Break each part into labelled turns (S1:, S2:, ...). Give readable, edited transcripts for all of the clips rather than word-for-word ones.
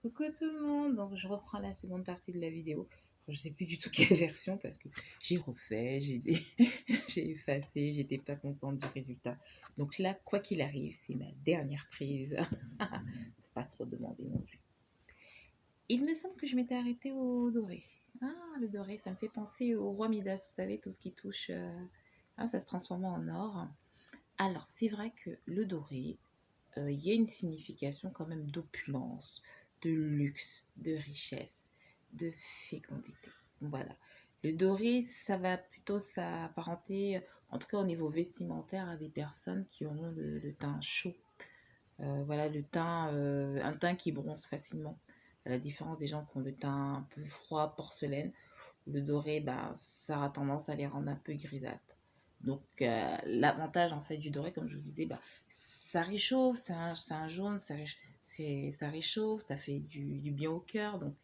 S1: Coucou tout le monde, donc je reprends la seconde partie de la vidéo. Je sais plus du tout quelle version parce que j'ai refait, j'ai effacé, j'étais pas contente du résultat. Donc là, quoi qu'il arrive, c'est ma dernière prise. Faut pas trop demander non plus. Il me semble que je m'étais arrêtée au doré. Ah, le doré, ça me fait penser au roi Midas, vous savez, tout ce qui touche, ça se transforme en or. Alors, c'est vrai que le doré, il y a une signification quand même d'opulence, de luxe, de richesse, de fécondité. Voilà. Le doré, ça va plutôt s'apparenter, en tout cas au niveau vestimentaire, à des personnes qui auront le teint chaud. Voilà, un teint qui bronze facilement. À la différence des gens qui ont le teint un peu froid, porcelaine, le doré, bah, ça a tendance à les rendre un peu grisâtres. Donc, l'avantage en fait du doré, comme je vous disais, bah, ça réchauffe, c'est un jaune, ça réchauffe, ça fait du bien au cœur, donc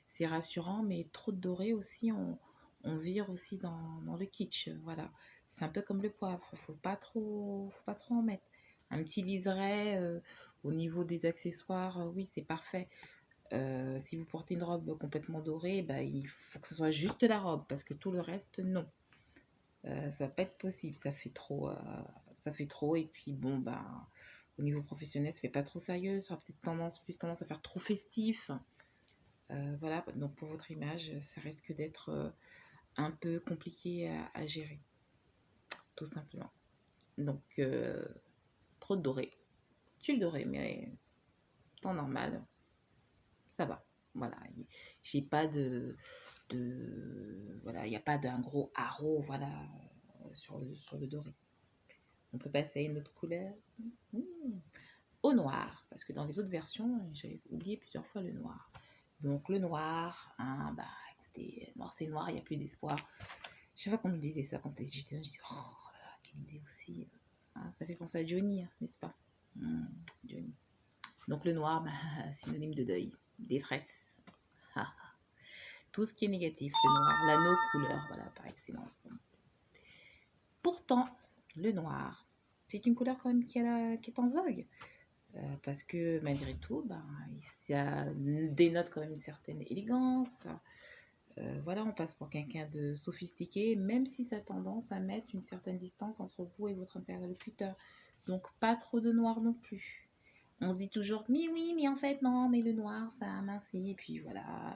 S1: c'est rassurant, mais trop de doré aussi, on vire aussi dans le kitsch, voilà. C'est un peu comme le poivre, faut pas trop en mettre. Un petit liseré au niveau des accessoires, oui, c'est parfait. Si vous portez une robe complètement dorée, bah, il faut que ce soit juste la robe, parce que tout le reste, non. Ça va pas être possible, ça fait trop, et puis bon, bah, au niveau professionnel, ça fait pas trop sérieux, ça aura peut-être plus tendance à faire trop festif. Voilà, donc pour votre image, ça risque d'être un peu compliqué à gérer, tout simplement. Donc, trop de doré. Tu le doré, mais temps normal, ça va. Voilà, j'ai pas voilà, il n'y a pas d'un gros haro, voilà, sur le doré. On peut passer à une autre couleur. Mmh. Au noir, parce que dans les autres versions, j'avais oublié plusieurs fois le noir. Donc le noir, hein, bah écoutez, noir c'est noir, il n'y a plus d'espoir. Je sais pas qu'on me disait ça quand j'étais jeune, je disais, oh, quelle idée aussi. Hein, ça fait penser à Johnny, hein, n'est-ce pas? Johnny. Donc le noir, bah, synonyme de deuil, détresse. Tout ce qui est négatif, le noir, la no-couleur, voilà, par excellence. Pourtant, le noir, c'est une couleur quand même qui est en vogue. Parce que malgré tout, ben, ça dénote quand même une certaine élégance. Voilà, on passe pour quelqu'un de sophistiqué, même si ça a tendance à mettre une certaine distance entre vous et votre interlocuteur. Donc, pas trop de noir non plus. On se dit toujours, mais oui, mais en fait, non, mais le noir, ça amincit. Et puis voilà,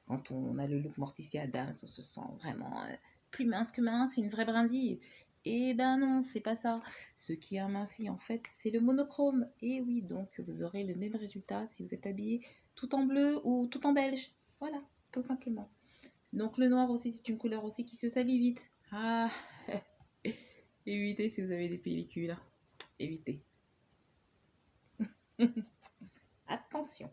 S1: quand on a le look Morticia Adams, on se sent vraiment plus mince que mince, une vraie brindille. Et ben non, c'est pas ça. Ce qui amincit, en fait, c'est le monochrome. Et oui, donc vous aurez le même résultat si vous êtes habillé tout en bleu ou tout en beige. Voilà, tout simplement. Donc le noir aussi, c'est une couleur aussi qui se salit vite. Ah, évitez si vous avez des pellicules. Évitez. Attention.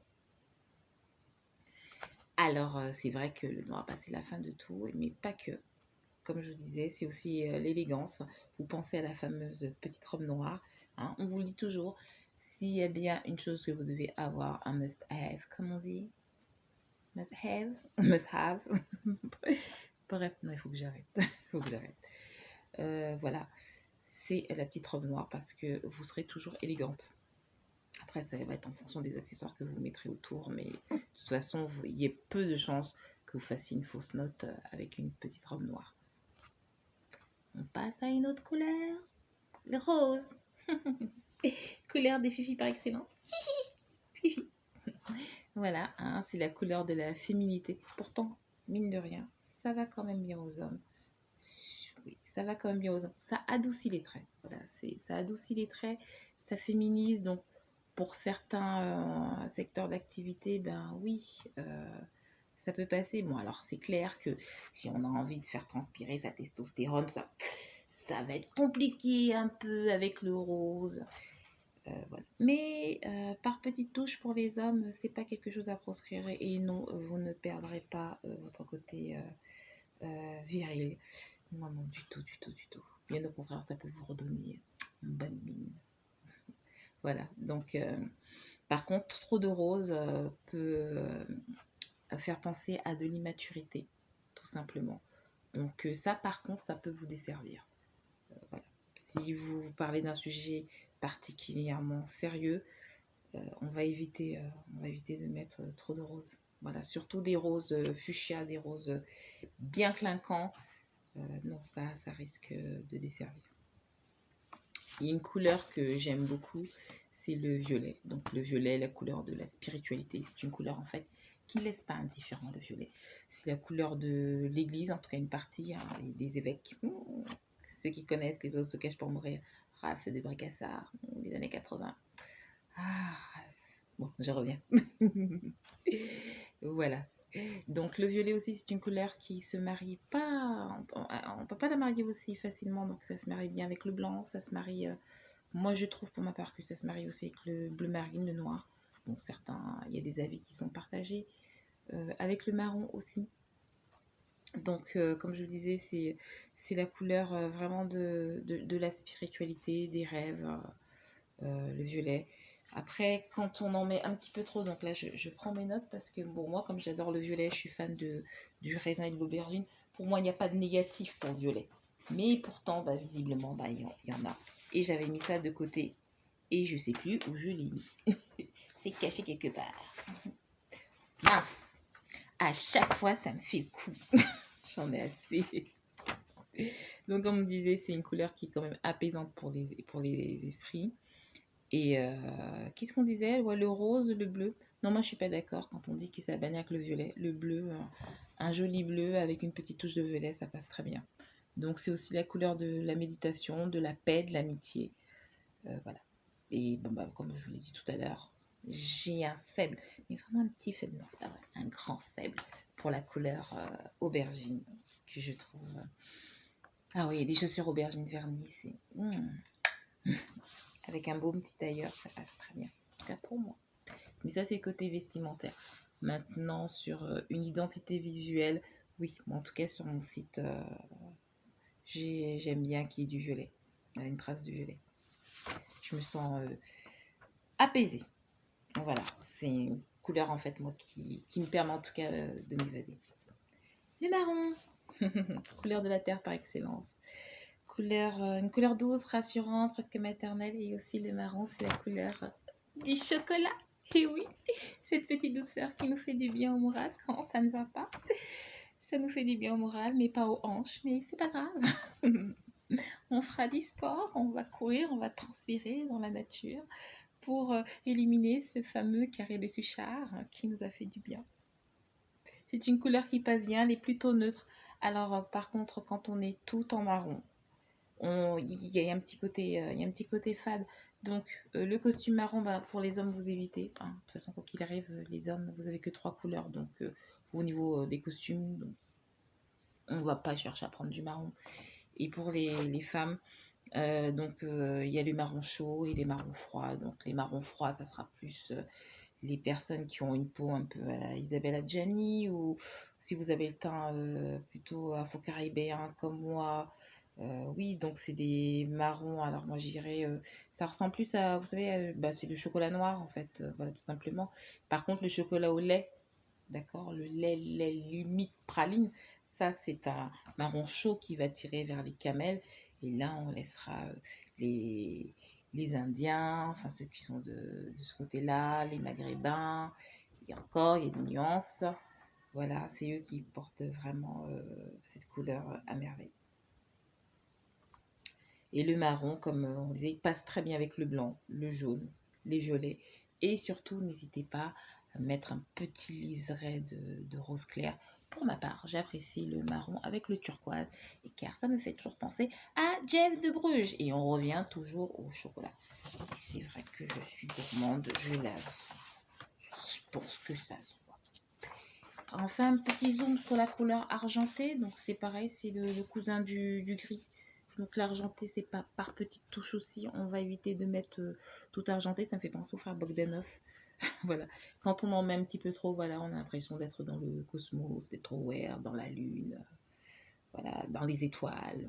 S1: Alors, c'est vrai que le noir, bah, c'est la fin de tout, mais pas que. Comme je vous disais, c'est aussi l'élégance. Vous pensez à la fameuse petite robe noire. Hein, on vous le dit toujours. S'il y a bien une chose que vous devez avoir, un must-have, comme on dit. Must-have. Must-have. Bref, non, il faut que j'arrête. Il faut que j'arrête. Voilà. C'est la petite robe noire parce que vous serez toujours élégante. Après, ça va être en fonction des accessoires que vous mettrez autour, mais de toute façon, il y a peu de chances que vous fassiez une fausse note avec une petite robe noire. On passe à une autre couleur, le rose. Couleur des filles par excellence. Fifi. Voilà, hein, c'est la couleur de la féminité. Pourtant, mine de rien, ça va quand même bien aux hommes. Oui, ça va quand même bien aux hommes. Ça adoucit les traits. Voilà, ça adoucit les traits, ça féminise. Donc, pour certains secteurs d'activité, ben oui, ça peut passer. Bon, alors c'est clair que si on a envie de faire transpirer sa testostérone, ça va être compliqué un peu avec le rose. Voilà. Mais par petites touches pour les hommes, c'est pas quelque chose à proscrire et non, vous ne perdrez pas votre côté viril. Non, non, du tout, du tout, du tout. Bien au contraire, ça peut vous redonner une bonne mine. Voilà. Donc, par contre, trop de rose peut faire penser à de l'immaturité, tout simplement. Donc, ça, par contre, ça peut vous desservir. Voilà. Si vous parlez d'un sujet particulièrement sérieux, on va éviter de mettre trop de roses. Voilà, surtout des roses fuchsia, des roses bien clinquants. Non, ça risque de desservir. Il y a une couleur que j'aime beaucoup, c'est le violet. Donc le violet, la couleur de la spiritualité, c'est une couleur en fait qui ne laisse pas indifférent le violet. C'est la couleur de l'église, en tout cas une partie, hein, des évêques. Ceux qui connaissent Les os se cachent pour mourir, Raph de Bricassard, des années 80. Ah, bon, je reviens. Voilà. Donc le violet aussi, c'est une couleur qui se marie pas, on peut pas la marier aussi facilement, donc ça se marie bien avec le blanc, ça se marie, moi je trouve pour ma part que ça se marie aussi avec le bleu marine, le noir. Bon, certains, il y a des avis qui sont partagés, avec le marron aussi. Donc comme je vous disais, c'est la couleur vraiment de la spiritualité, des rêves, le violet. Après, quand on en met un petit peu trop, donc là je prends mes notes parce que bon, moi comme j'adore le violet, je suis fan du raisin et de l'aubergine. Pour moi, il n'y a pas de négatif pour le violet. Mais pourtant, bah, visiblement, bah, y en a. Et j'avais mis ça de côté et je sais plus où je l'ai mis. C'est caché quelque part. Mince, à chaque fois ça me fait le coup. J'en ai assez. Donc comme on disait, c'est une couleur qui est quand même apaisante pour les esprits. Et qu'est-ce qu'on disait? Ouais, le rose, le bleu. Non, moi je suis pas d'accord quand on dit que ça banni avec le violet. Le bleu, un joli bleu avec une petite touche de violet, ça passe très bien. Donc c'est aussi la couleur de la méditation, de la paix, de l'amitié. Voilà. Et bon, bah, comme je vous l'ai dit tout à l'heure, j'ai un faible, mais vraiment un petit faible, non, c'est pas vrai, un grand faible pour la couleur aubergine que je trouve. Ah oui, des chaussures aubergine vernis, c'est. Avec un beau petit tailleur, ça passe très bien. En tout cas pour moi. Mais ça, c'est le côté vestimentaire. Maintenant, sur une identité visuelle, oui, mais en tout cas sur mon site, j'aime bien qu'il y ait du violet. Une trace du violet. Je me sens apaisée. Voilà, c'est une couleur en fait, moi, qui me permet en tout cas de m'évader. Le marron, couleur de la terre par excellence. Une couleur douce, rassurante, presque maternelle. Et aussi le marron, c'est la couleur du chocolat. Et oui, cette petite douceur qui nous fait du bien au moral quand ça ne va pas. Ça nous fait du bien au moral, mais pas aux hanches. Mais c'est pas grave. On fera du sport, on va courir, on va transpirer dans la nature pour éliminer ce fameux carré de Suchard qui nous a fait du bien. C'est une couleur qui passe bien, elle est plutôt neutre. Alors par contre, quand on est tout en marron, il y a un petit côté fade. Donc le costume marron, bah, pour les hommes, vous évitez. Enfin, de toute façon, quoi qu'il arrive, les hommes, vous avez que 3 couleurs. Donc au niveau des costumes, donc, on ne va pas chercher à prendre du marron. Et pour les femmes, donc il y a les marrons chauds et les marrons froids. Donc les marrons froids, ça sera plus les personnes qui ont une peau un peu à la Isabelle Adjani, ou si vous avez le teint plutôt afro-caribéen comme moi. Oui, donc c'est des marrons. Alors moi j'irais, ça ressemble plus à, vous savez, bah, c'est le chocolat noir en fait, voilà tout simplement. Par contre le chocolat au lait, d'accord, le lait limite praline, ça c'est un marron chaud qui va tirer vers les camels. Et là on laissera les, les Indiens, enfin ceux qui sont de ce côté-là, les Maghrébins, et encore il y a des nuances. Voilà, c'est eux qui portent vraiment cette couleur à merveille. Et le marron, comme on disait, il passe très bien avec le blanc, le jaune, les violets. Et surtout, n'hésitez pas à mettre un petit liseré de rose clair. Pour ma part, j'apprécie le marron avec le turquoise, et car ça me fait toujours penser à Jeff de Bruges. Et on revient toujours au chocolat. Et c'est vrai que je suis gourmande, je l'avoue. Je pense que ça se voit. Enfin, un petit zoom sur la couleur argentée. Donc c'est pareil, c'est le cousin du gris. Donc l'argenté, c'est pas par petites touches aussi. On va éviter de mettre tout argenté. Ça me fait penser au frère Bogdanov. Voilà. Quand on en met un petit peu trop, voilà, on a l'impression d'être dans le cosmos, d'être aware, dans la lune, voilà, dans les étoiles.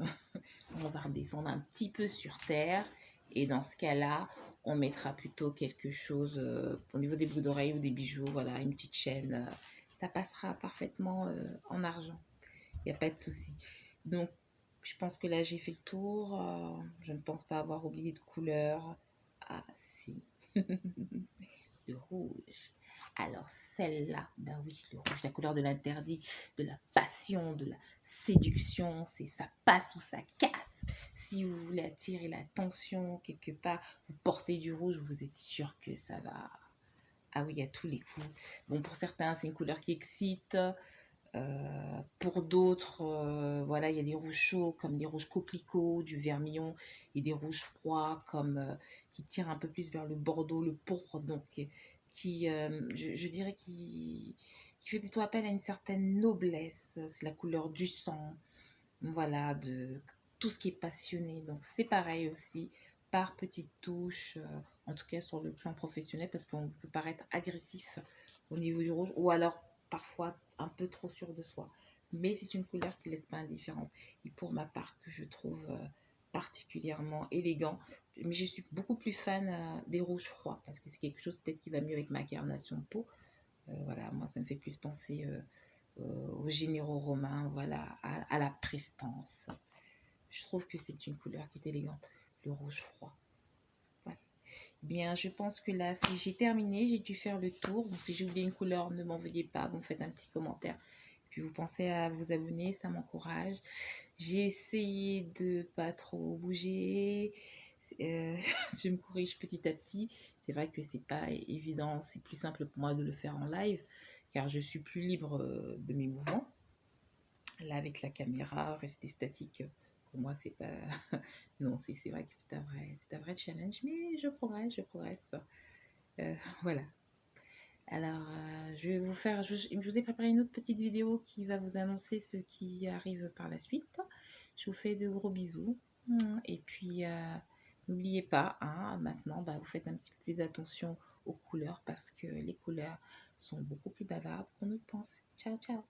S1: On va redescendre un petit peu sur Terre. Et dans ce cas-là, on mettra plutôt quelque chose au niveau des boucles d'oreilles ou des bijoux, voilà, une petite chaîne. Ça passera parfaitement en argent. Il n'y a pas de souci. Donc, je pense que là, j'ai fait le tour. Je ne pense pas avoir oublié de couleur. Ah, si. Le rouge. Alors celle-là, ben oui, le rouge, la couleur de l'interdit, de la passion, de la séduction, c'est ça passe ou ça casse. Si vous voulez attirer l'attention quelque part, vous portez du rouge, vous êtes sûr que ça va. Ah oui, à tous les coups. Bon, pour certains, c'est une couleur qui excite. Pour d'autres, voilà, il y a des rouges chauds comme des rouges coquelicots, du vermillon, et des rouges froids comme qui tirent un peu plus vers le bordeaux, le pourpre, donc qui, je dirais, qui fait plutôt appel à une certaine noblesse. C'est la couleur du sang, voilà, de tout ce qui est passionné. Donc c'est pareil aussi, par petites touches, en tout cas sur le plan professionnel, parce qu'on peut paraître agressif au niveau du rouge, ou alors parfois un peu trop sûr de soi. Mais c'est une couleur qui ne laisse pas indifférente. Et pour ma part, que je trouve particulièrement élégant. Mais je suis beaucoup plus fan des rouges froids, parce que c'est quelque chose peut-être qui va mieux avec ma carnation de peau. Voilà, moi ça me fait plus penser aux généraux romains, voilà, à la prestance. Je trouve que c'est une couleur qui est élégante, le rouge froid. Voilà. Bien, je pense que là, si j'ai terminé, j'ai dû faire le tour. Donc, si j'ai oublié une couleur, ne m'en veuillez pas, vous me faites un petit commentaire. Puis vous pensez à vous abonner, ça m'encourage. J'ai essayé de pas trop bouger. Je me corrige petit à petit. C'est vrai que c'est pas évident, c'est plus simple pour moi de le faire en live, car je suis plus libre de mes mouvements. Là, avec la caméra, rester statique, pour moi, c'est pas. Non, c'est vrai que c'est un vrai challenge, mais je progresse, je progresse. Voilà. Alors, je vais vous faire. Je vous ai préparé une autre petite vidéo qui va vous annoncer ce qui arrive par la suite. Je vous fais de gros bisous. Et puis, n'oubliez pas, hein, maintenant, bah, vous faites un petit peu plus attention aux couleurs parce que les couleurs sont beaucoup plus bavardes qu'on ne pense. Ciao, ciao!